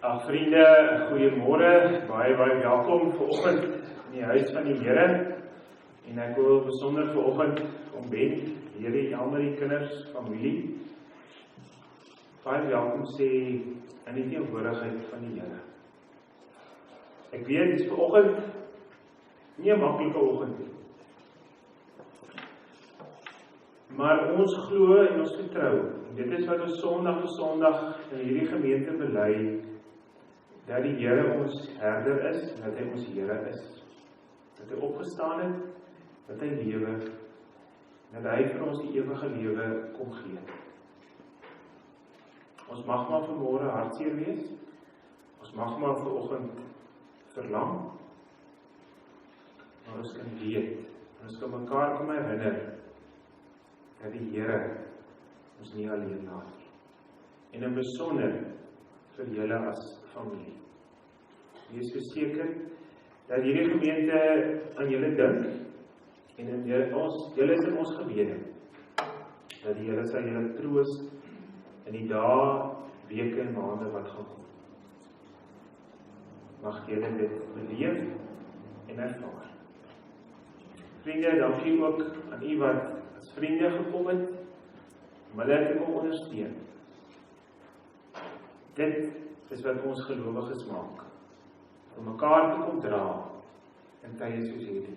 Ag vriende, goeiemôre, baie welkom vanoggend in die huis van die Here. En ek wil besonder vanoggend om Ben, hierdie Elmarie kinders, familie, baie welkom sê in die teenwoordigheid van die Here. Ek weet, dit is vanoggend nie 'n maklike oggend nie. Maar ons glo en ons vertrou, en dit is wat ons Sondag vir Sondag in hierdie gemeente bely, dat die Here ons herder is, dat hy ons Here is, dat hy opgestaan het, dat hy lewe, dat hy vir ons die ewige lewe kom gee. Ons mag maar vanmôre hartseer wees, ons mag maar vanoggend verlang, maar ons kan weet, ons kan mekaar kom herinner, dat die Here ons nie alleen laat nie. En in besonder vir julle as familie. Wees verseker dat hierdie gemeente aan julle dink en in julle is in ons gebede. Dat die Here sal julle troos in die dae, weke en maande wat gaan kom. Mag julle dit beleef en ervaar. Vriende, dankie ook aan u wat as vriende gekom het, om hulle te kom ondersteun. Dit is wat ons gelowiges maak, om mekaar te kom dra in tye soos hierdie.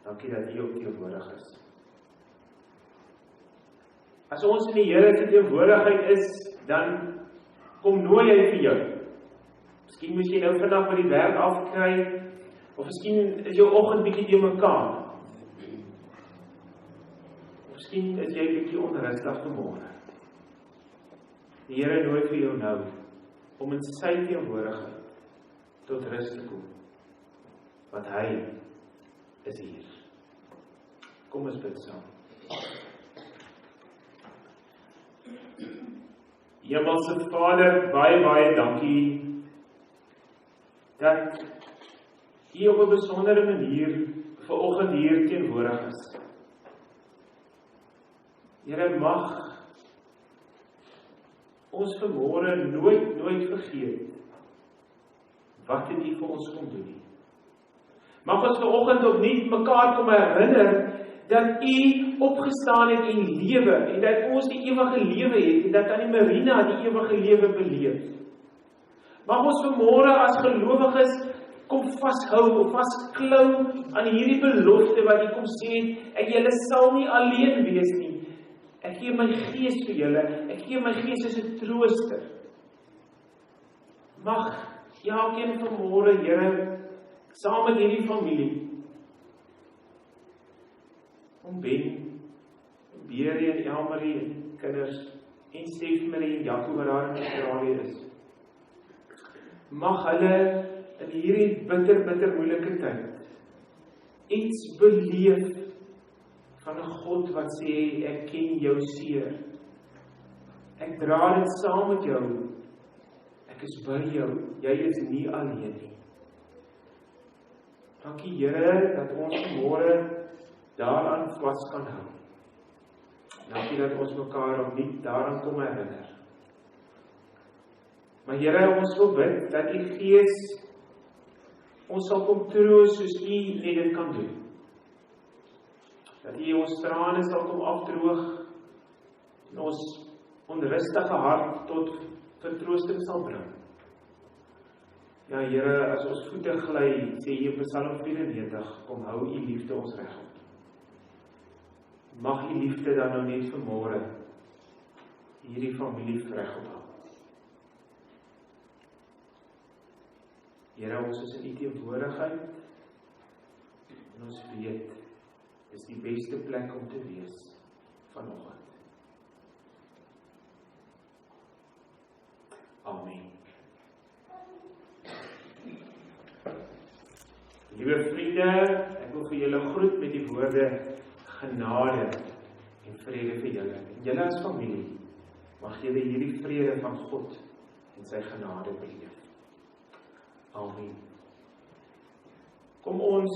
Dankie dat u ook teenwoordig is. As ons in die Here se teenwoordigheid is, dan kom nooi hy vir jou. Miskien moet jy nou vandag by die werk afkry, of miskien is jou oggend bietjie te mekaar. Miskien is jy bietjie onrustig vanmôre. Die Here nooi vir jou nou, om in sy teenwoordigheid tot rus te kom, want hy is hier. Kom ons bid saam. Hemelse Vader, baie dankie, dat u op 'n besondere manier vanoggend hier teenwoordig is. Here, mag ons vanmôre nooit vergeet wat het u vir ons kom doen nie. Mag ons vanoggend opnuut mekaar kom herinner dat u opgestaan het en lewe en dat ons die ewige lewe het en dat aan die Marina die ewige lewe beleef. Mag ons vanmôre as gelowiges kom vashou of vasklou aan hierdie belofte wat u kom sê, ek julle sal nie alleen wees nie. Ek gee my gees vir julle, ek gee my gees as 'n trooster. Mag elkeen vanmôre, Here, saam met hierdie familie, om Ben, Berie en Elmarie en kinders, en Stefmarie en Jaco wat daar in Australië is. Mag hulle in hierdie bitter moeilike tyd iets beleef van 'n God wat sê, ek ken jou seer. Ek dra dit saam met jou. Ek is by jou. Jy is nie alleen nie. Dankie Here, dat ons vanmôre daaraan vas kan hou. Dankie dat ons mekaar opnuut daaraan kom herinner. Maar Here, ons wil bid dat u Gees ons sal kom troos soos u net dit kan doen. Dat u ons trane sal kom afdroog en ons onrustige hart tot vertroosting sal bring. Ja Here, as ons voete gly, sê jy in Psalm 94, kom hou u liefde ons regop. Mag u liefde dan nou net vanmôre hierdie familie regop hou. Here, ons is in u teenwoordigheid en ons weet, is die beste plek om te wees vanoggend. Amen. Liewe vriende, ek wil vir julle groet met die woorde genade en vrede vir julle. En julle as familie, mag julle hierdie vrede van God en sy genade beleef. Amen. Kom ons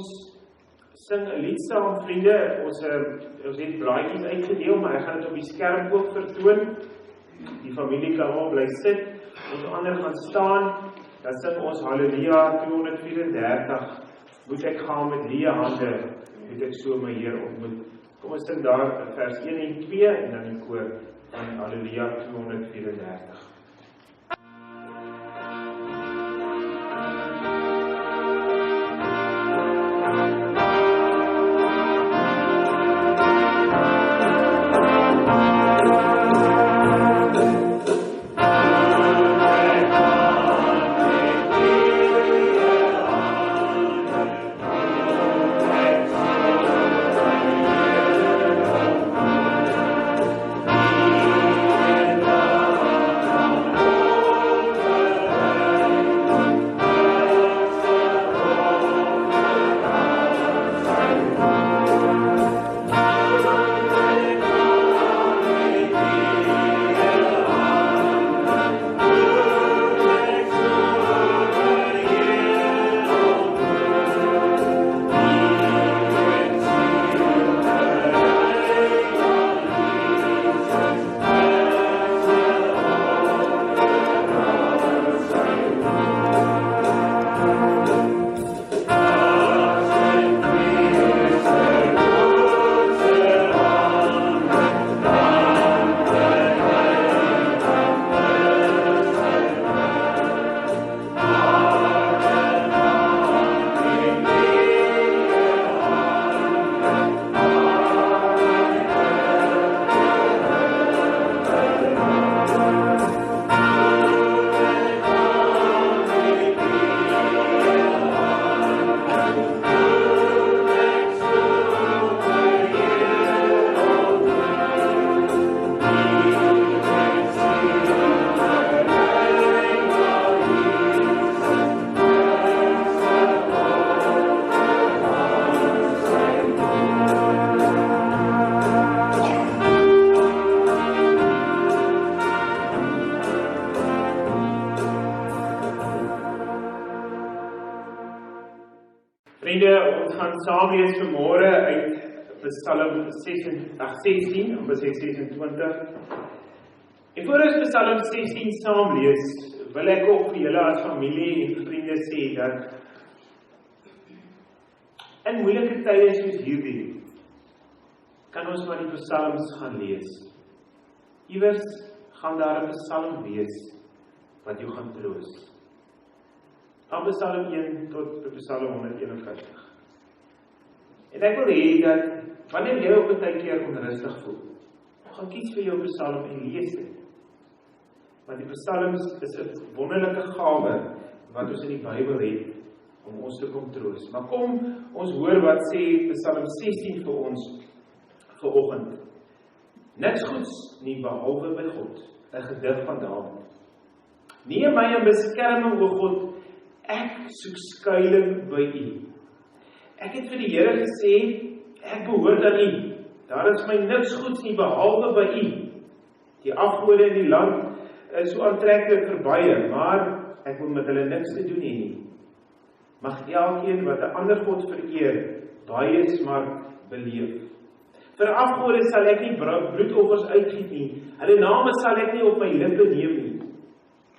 sing 'n lied saam, vriende. Ons het blaadjies uitgedeel, maar ek gaan dit op die skerm ook vertoon. Die familie kan al bly sit. Ons ander gaan staan, dan sing ons Halleluja 234. Moet ek gaan met leë hande, moet ek so my Heer ontmoet. Kom ons sing daar vers 1 en 2 en dan die koor van Halleluja 234. Vriende, ons gaan saam lees vanmôre uit Psalm 16, of 26. En voor ons Psalm 16 saam lees, wil ek ook vir julle as familie en vriende sê dat in moeilike tye soos hierdie, kan ons maar die psalms gaan lees. Iewers gaan daar 'n psalm wees wat jou gaan troos. Van Psalm 1 tot Psalm 151. En ek wil hê dat, wanneer jy op 'n tydjie onrustig voel, gaan kies vir jou Psalm en lees dit. Want die Psalms is 'n wonderlike gawe wat ons in die Bybel het om ons te kom troos. Maar kom ons hoor wat sê Psalm 16 vir ons vanoggend. Niks goeds nie behalwe by God, 'n gedig van Dawid. Neem my in beskerming, o God, ek soek skuiling by U. Ek het vir die Here gesê, ek behoort aan U. Daar is my niks goeds nie behalwe by U. Die afgode in die land is so aantreklik vir baie, maar ek wil met hulle niks te doen hê nie. Mag elkeen wat 'n ander God vereer, baie smart beleef. Vir afgode sal ek nie bloedoffers uitgiet nie. Hulle name sal ek nie op my lippe neem nie.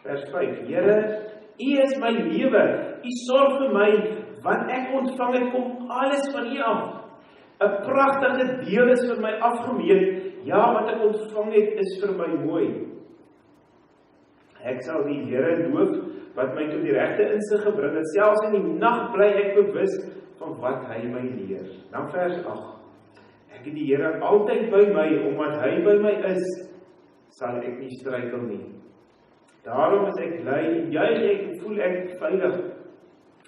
Vers 5. Here, U is my lewe. U sorg vir my. Wat ek ontvang het, kom alles van U af. 'n pragtige deel is vir my afgemeet. Ja, wat ek ontvang het, is vir my mooi. Ek sal die Here loof wat my tot die regte insig gebring het. Selfs in die nag bly ek bewus van wat hy my leer. Dan vers 8. Ek het die Here altyd by my, omdat hy by my is, sal ek nie struikel nie. Daarom is ek bly en juig ek en voel ek veilig.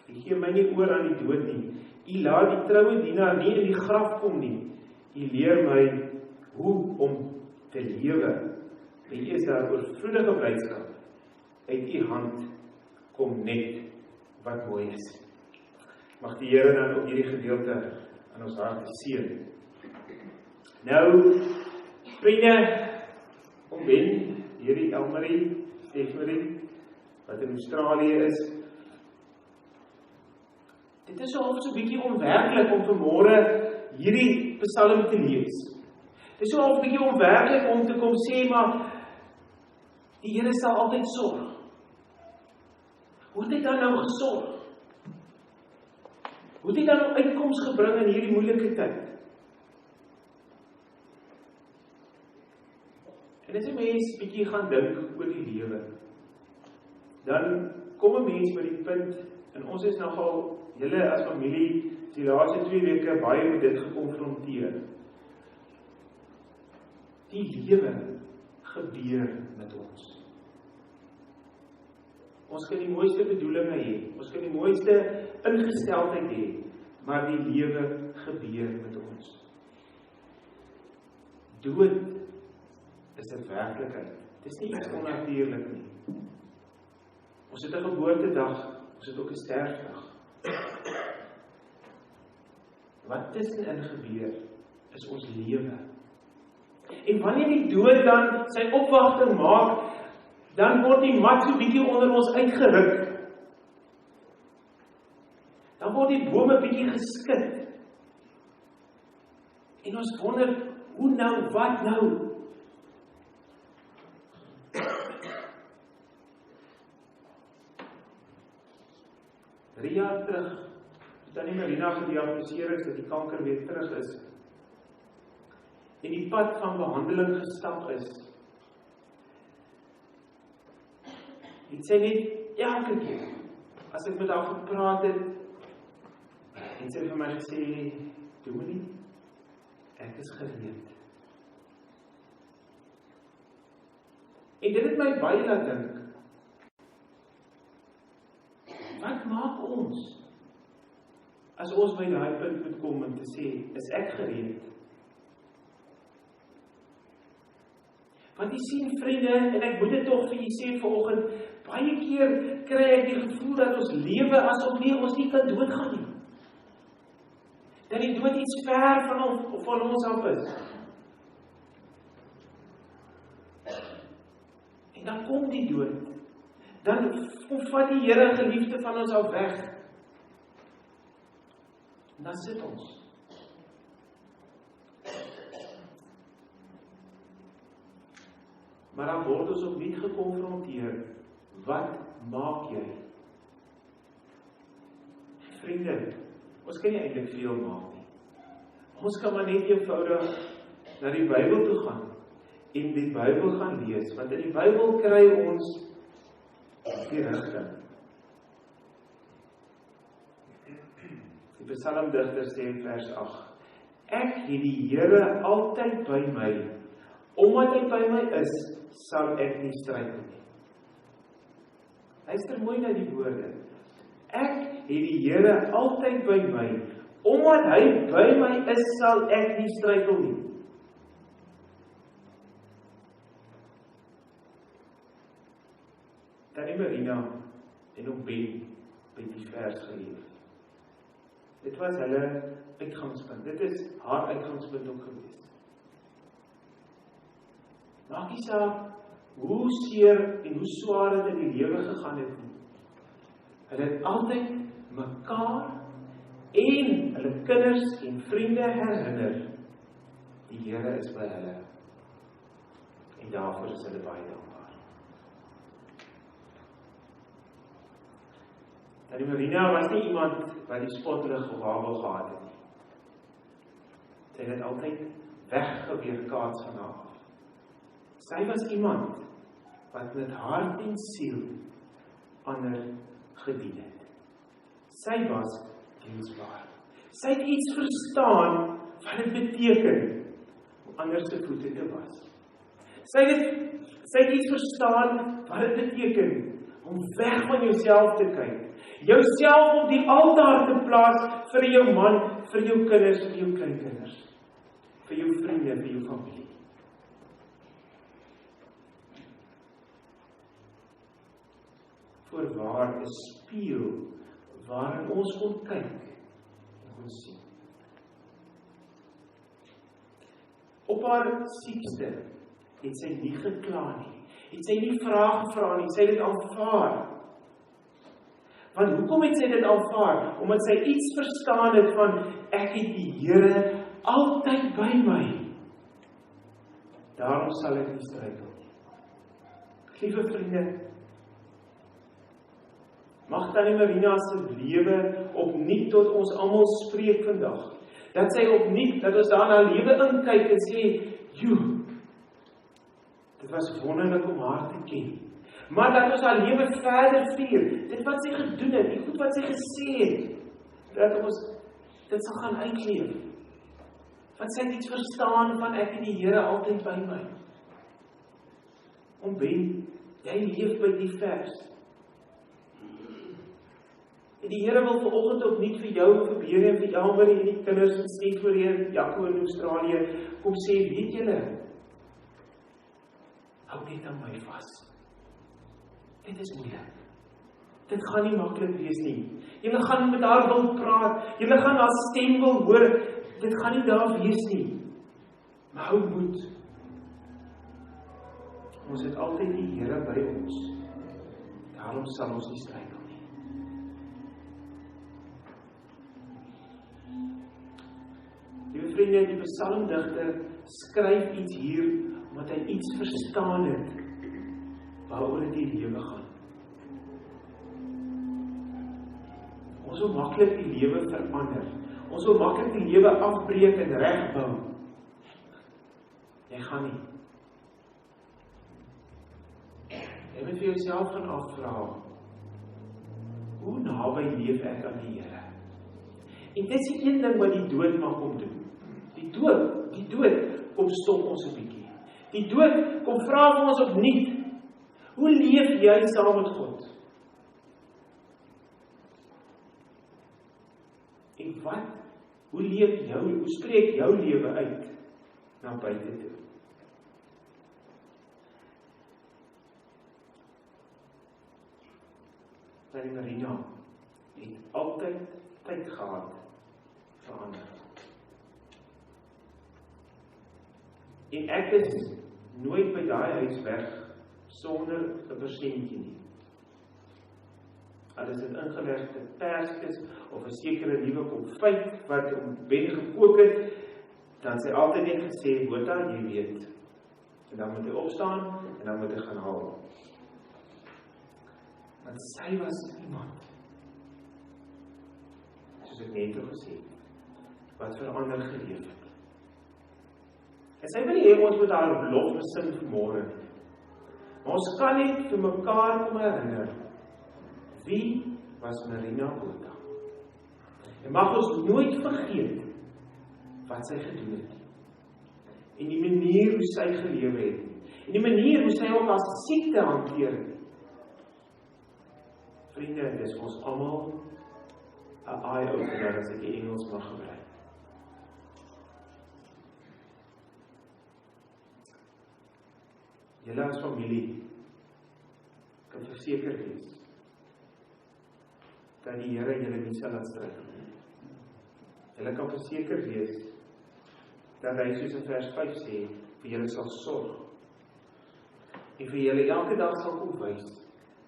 Ek gee my nie oor aan die dood nie. U laat die troue dienaar nie in die graf kom nie. U leer my hoe om te lewe. U is daar oorvloedige blydskap. Uit U hand kom net wat mooi is. Mag die Here dan ook hierdie gedeelte aan ons harte seën. Nou, vriende, om Ben, hierdie Elmarie, Stephanie, wat in Australië is. Dit is so 'n bietjie onwerklik om vanmôre hierdie psalm te lees. Dit is so 'n bietjie onwerklik om te kom sê, maar die Here sal altyd sorg. Hoe het hy dan nou gesorg? Hoe het hy dan nou uitkoms gebring in hierdie moeilike tyd? En as 'n mens bietjie gaan dink oor die lewe, dan kom 'n mens by die punt, en ons is nogal, julle as familie, die laaste 2 weke baie met dit gekonfronteer. Die lewe gebeur met ons. Ons kan die mooiste bedoelinge hê, ons kan die mooiste ingesteldheid hê, maar die lewe gebeur met ons. Dood is 'n werklikheid. Dit is nie iets onnatuurlik nie. Ons het 'n geboortedag, ons het ook 'n sterfdag. Wat tussenin gebeur, is ons lewe. En wanneer die dood dan sy opwagting maak, dan word die mat so bietjie onder ons uitgeruk. Dan word die bome bietjie geskit. En ons wonder, hoe nou, wat nou? Drie jaar terug, toe Tannie Marina gediagnoseer is dat die kanker weer terug is, en die pad van behandeling gestap is, het sy net elke keer, as ek met haar gepraat het, het sy vir my gesê, Dominee, ek is gereed. En dit het my baie laat dink, wat maak ons, as ons by daai punt moet kom en te sê, is ek gereed? Want jy sien vriende, en ek moet dit tog vir jy sê vanoggend, baie keer kry ek die gevoel dat ons lewe asof ons nie kan doodgaan nie. Dat die dood iets ver van ons af is. En dan kom die dood. Dan vat die Here geliefde van ons af weg. En dan sit ons. Maar dan word ons opnuut gekonfronteer. Wat maak jy? Vriende, ons kan nie eintlik veel maak nie. Ons kan maar net eenvoudig na die Bybel toe gaan en die Bybel gaan lees, want in die Bybel kry ons die rigting. Die Psalmdigter sê in vers 8: Ek het die Here altyd by my, omdat hy by my is, sal ek nie struikel nie. Luister mooi na die woorde. Ek het die Here altyd by my, omdat hy by my is, sal ek nie struikel nie. Tannie Marina en ook Ben het die vers geleef. Dit was hulle uitgangspunt. Dit is haar uitgangspunt ook gewees. Maak nie saak hoe seer en hoe swaar het in die lewe gegaan het nie. Hulle het altyd mekaar en hulle kinders en vriende herinner, die Here is by hulle. En daarvoor is hulle baie dankbaar. Tannie Marina was nie iemand wat die spotlig of wabel gehad het nie. Sy het dit altyd weggeweerkaats van haar af. Sy was iemand wat met hart en siel ander gedien het. Sy was diensbaar. Sy het iets verstaan wat dit beteken om ander se voete te was. Sy het iets verstaan wat dit beteken om weg van jouself te kyk. Jouself op die altaar te plaas vir jou man, vir jou kinders, vir jou kleinkinders, vir jou vriende, vir jou familie. Voorwaar 'n spieël waarin ons kon kyk en kon sien. Op haar siekste het sy nie gekla nie, het sy nie vrae gevra nie, sy het dit aanvaar. Want hoekom het sy dit aanvaar? Omdat sy iets verstaan het van, ek het die Here altyd by my. Daarom sal ek nie struikel nie. Liewe vriende, Mag Tannie Marina se lewe opnuut tot ons almal spreek vandag. Dat sy opnuut, dat ons daar na lewe inkyk en sê, joe, dit was wonderlik om haar te ken. Maar dat ons haar lewe verder vier, dit wat sy gedoen het, die goed wat sy gesê het, dat ons dit sal gaan uitleef. Want sy het iets verstaan van ek en die Here altyd by my. Ben, jy leef by die vers. En die Here wil vanoggend ook nie vir jou, vir Bere en vir Elmer en die kinders en Stef voorheen, Jaco in Australië, kom sê, weet julle, hou net aan my vas. Dit is moeilik. Dit gaan nie maklik wees nie. Julle gaan met haar wil praat, julle gaan haar stem wil hoor, dit gaan nie daar wees nie. Maar hou moed. Ons het altyd die Here by ons. Daarom sal ons nie struikel nie. Liewe vriende, die psalmdigter skryf iets hier, omdat hy iets verstaan het, waaroor dit die lewe gaan. Ons wil maklik die lewe verander. Ons wil maklik die lewe afbreek en regbou. Jy gaan nie. Jy moet vir jouself gaan afvra, hoe naby leef ek aan die Here? En dit is die een ding wat die dood mag kom doen. Die dood kom stop ons 'n bietjie. Die dood kom vra vir ons opnuut, hoe leef jy saam met God? En hoe leef jou, hoe spreek jou lewe uit na buite toe? Tannie Marina het altyd tyd gehad vir ander. En ek is nooit by daai huis weg sonder 'n persentjie nie. Al is dit ingelegde perskes of 'n sekere nuwe konfyt wat om Ben gekook het, dan sy altyd net gesê, Bota, jy weet. En dan moet hy opstaan en dan moet hy gaan haal. Want sy was iemand, soos ek net gesê het, wat vir ander geleef het. En sy wil nie hê ons moet haar lof besing vanmôre nie. Maar ons kan net vir mekaar kom herinner, wie was Marina Botha? En mag ons nooit vergeet wat sy gedoen het. En die manier hoe sy gelewe het. En die manier hoe sy ook as siekte hanteer het. Vriende, dis ons almal 'n eye-opener as ek die Engels mag gebruik. Julle as familie kan verseker wees dat die Here julle nie sal laat struikel nie. Julle kan verseker wees dat hy, soos in vers 5 sê, vir julle sal sorg. En vir julle elke dag sal kom wys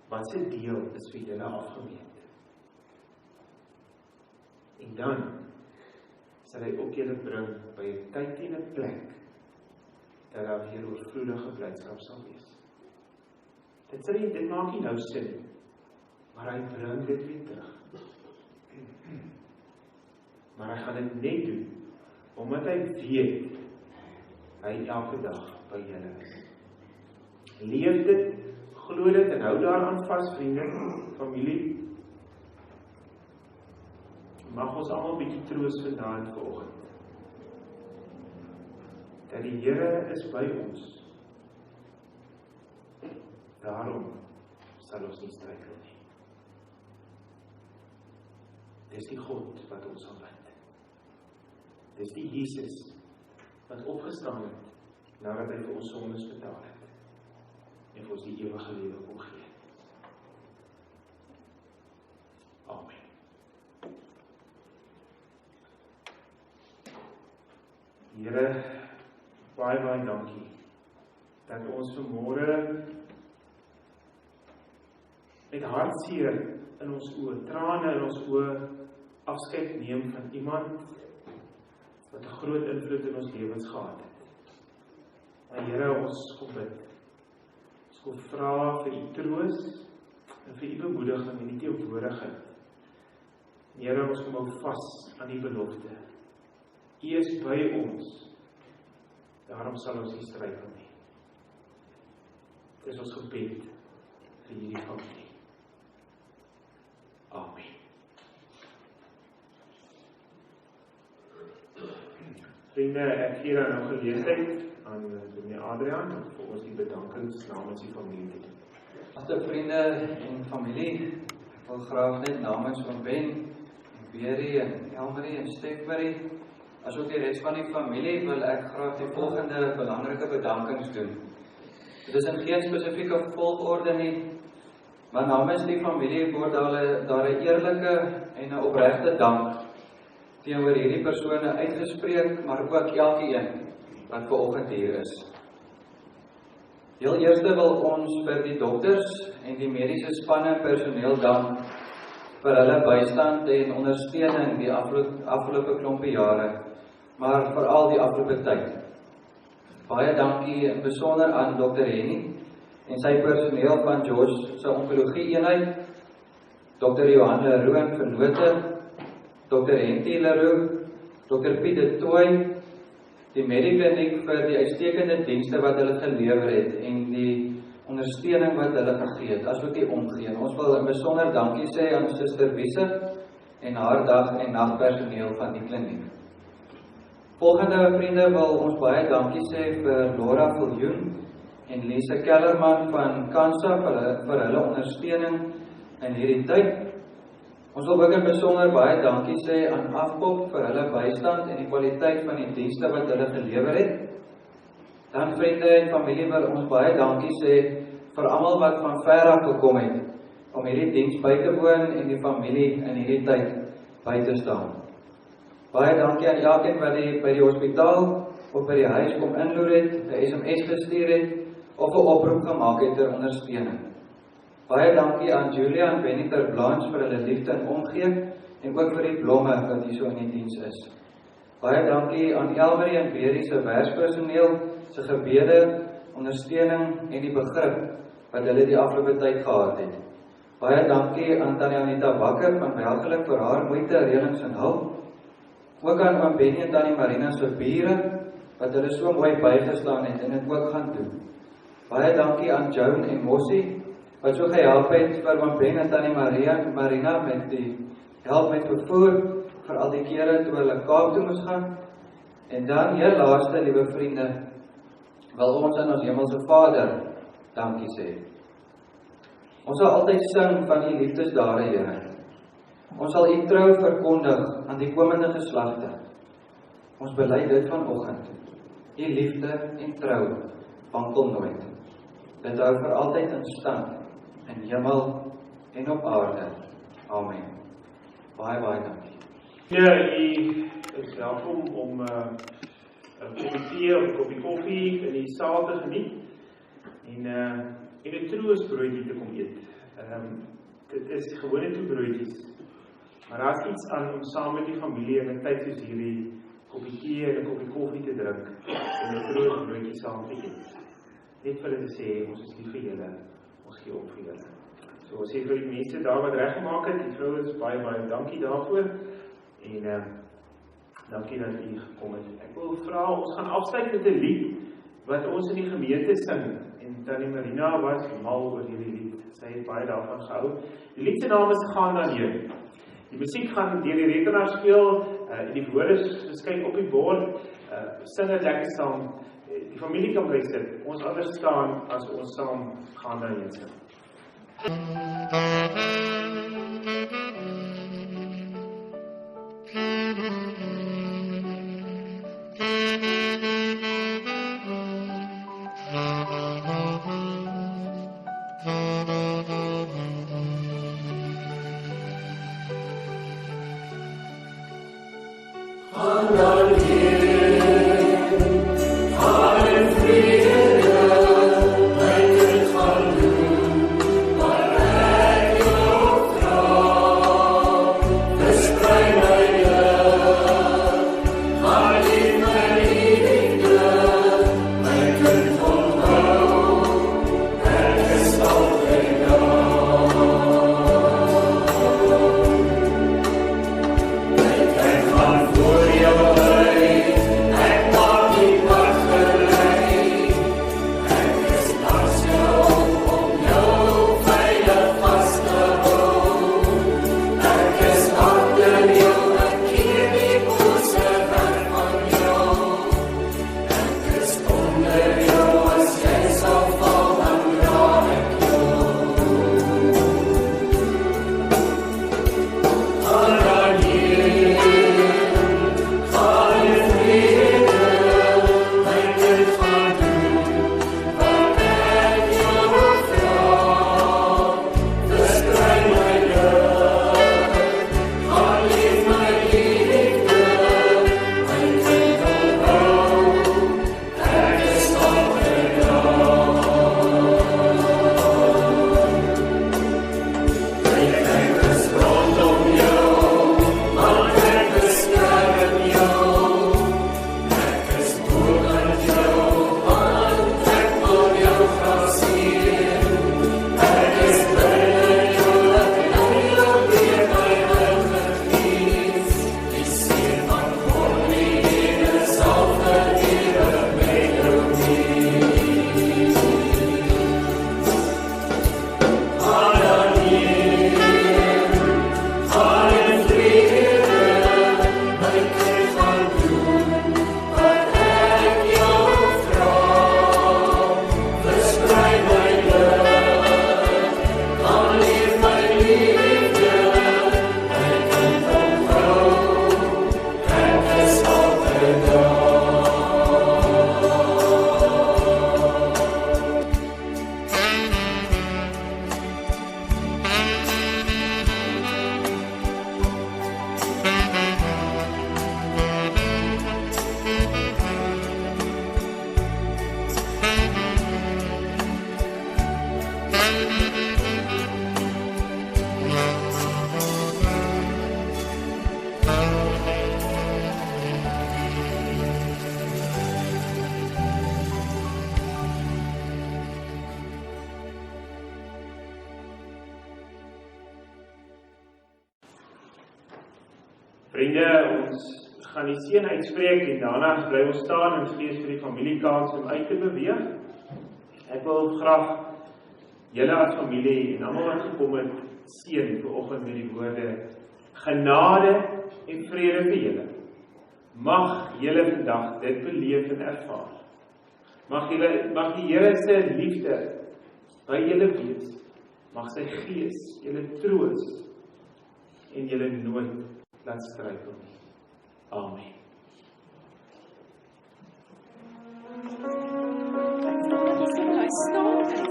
wat sy deel is vir julle afgemeet. En dan sal hy ook julle bring by 'n tyd en 'n plek dat daar weer oorvloedige blydskap sal wees. Dit maak nie nou sin, maar hy bring dit weer terug. Maar hy gaan dit net doen, omdat hy weet, hy elke dag by julle is. Leef dit, glo dit en hou daaraan vas, vriende, familie. Mag ons almal 'n bietjie troos vandaan vanoggend. Dat die Here is by ons. Daarom sal ons nie struikel nie. Dis die God wat ons aanbid. Dis die Jesus wat opgestaan het nadat hy vir ons sondes betaal het en vir ons die ewige lewe kom gee. Amen. Here, baie dankie dat ons vanmôre met hartseer in ons oë, trane in ons oë afskeid neem van iemand wat 'n groot invloed in ons lewens gehad het. Maar Here, ons kom bid. Ons kom vra vir u troos, en vir u bemoediging en die teenwoordigheid. Here, ons kom hou vas aan die belofte. U is by ons, daarom sal ons nie struikel nie. Dit is ons gebed vir hierdie familie. Amen. Vriende, ek gee dan nou geleentheid aan Dominee Adriaan om vir ons die bedankings namens die familie te doen. Beste vriende en familie, ek wil graag net namens van Ben, en Berie en Elmarie en Stefmarie, as ook die rest van die familie, wil ek graag die volgende belangrike bedankings doen. Dit is in geen spesifieke volgorde nie, maar namens die familie word daar 'n eerlike en 'n opregte dank teenoor hierdie persone uitgespreek, maar ook elkeen wat vanoggend hier is. Heel eerste wil ons vir die dokters en die mediese spanne en personeel dank vir hulle bystand en ondersteuning die afgelope klompie jare, maar veral die afgelope tyd. Baie dankie in besonder aan Dr. Henny en sy personeel van George se onkologie eenheid, Dr. Johan Leroux van Note, Dr. Henty Leroux, Dr. Piet de Tooy, die Medikliniek vir die uitstekende dienste wat hulle gelewer het en die ondersteuning wat hulle gegee het, asook die omgee. Ons wil in besonder dankie sê aan Suster Wiese en haar dag- en nagpersoneel van die kliniek. Volgende vriende wil ons baie dankie sê vir Laura Viljoen en Lise Kellerman van Kansa vir hulle ondersteuning in hierdie tyd. Ons wil ook in besonder baie dankie sê aan Afpop vir hulle bystand en die kwaliteit van die dienste wat hulle gelewer het. Dan vriende en familie wil ons baie dankie sê vir almal wat van ver af gekom het om hierdie diens by te woon en die familie in hierdie tyd by te staan. Baie dankie aan elkeen wat by die hospitaal of by die huis kom inloer het, 'n SMS gestuur het of 'n oproep gemaak het ter ondersteuning. Baie dankie aan Julia en Beniter Blanche vir hulle liefde en omgee en ook vir die blomme wat hier so in die diens is. Baie dankie aan Elmarie en Berie se werkspersoneel se gebede, ondersteuning en die begrip wat hulle die afgelope tyd gehad het. Baie dankie aan Tannie Anita Bakker van Welgeluk vir haar moeite, reëlings en hulp. Ook aan oom Benny en Tannie Marina se bure wat hulle so mooi bygestaan het en dit ook gaan doen. Baie dankie aan Joan en Mossie wat so gehelp het vir oom Ben en Tannie Marina met die help met vervoer vir al die kere toe hulle Kaap toe moes gaan. En dan heel laaste, liewe vriende, wil ons aan ons Hemelse Vader dankie sê. Ons sal altyd sing van u liefdesdade, Here. Ons sal u trou verkondig aan die komende geslagte. Ons bely dit vanoggend. U liefde en trou wankel nooit. Dit hou vir altyd in stand in hemel en op aarde. Amen. Baie dankie. Ja, u is welkom om 'n koppie tee of 'n koppie koffie in die saal te geniet en 'n troosbroodjie te kom eet. Dit is gewone toebroodjies, maar daar is iets aan om saam met die familie in 'n tyd soos hierdie koppie tee en 'n koppie koffie te drink en 'n troosbroodjie saam te eet. Net vir hulle te sê, ons is lief vir julle, ons gee op vir julle. So ons sê vir die mense daar wat reggemaak het, die vrouens, baie dankie daarvoor en dankie dat u gekom het. Ek wil vra, ons gaan afsluit met 'n lied wat ons in die gemeente sing en Tannie Marina was mal oor hierdie lied. Sy het baie daarvan gehou. Die lied se naam is Gaan dan Heen. Die musiek gaan deur die rekenaar speel en die woorde verskyn op die bord. Sing dit lekker saam. Die familie kan bly sit. Ons anders staan as ons saam Gaan dan Heen sing. Oh Vriende, ons gaan die seën uitspreek en daarna bly ons staan en gee vir die familiekans om uit te beweeg. Ek wil graag julle as familie en almal wat gekom het seën vanoggend met die woorde genade en vrede vir julle. Mag julle vandag dit beleef en ervaar. Mag die Here se liefde by julle wees. Mag sy Gees julle troos en julle nooit laat struikel nie. Amen. Staan.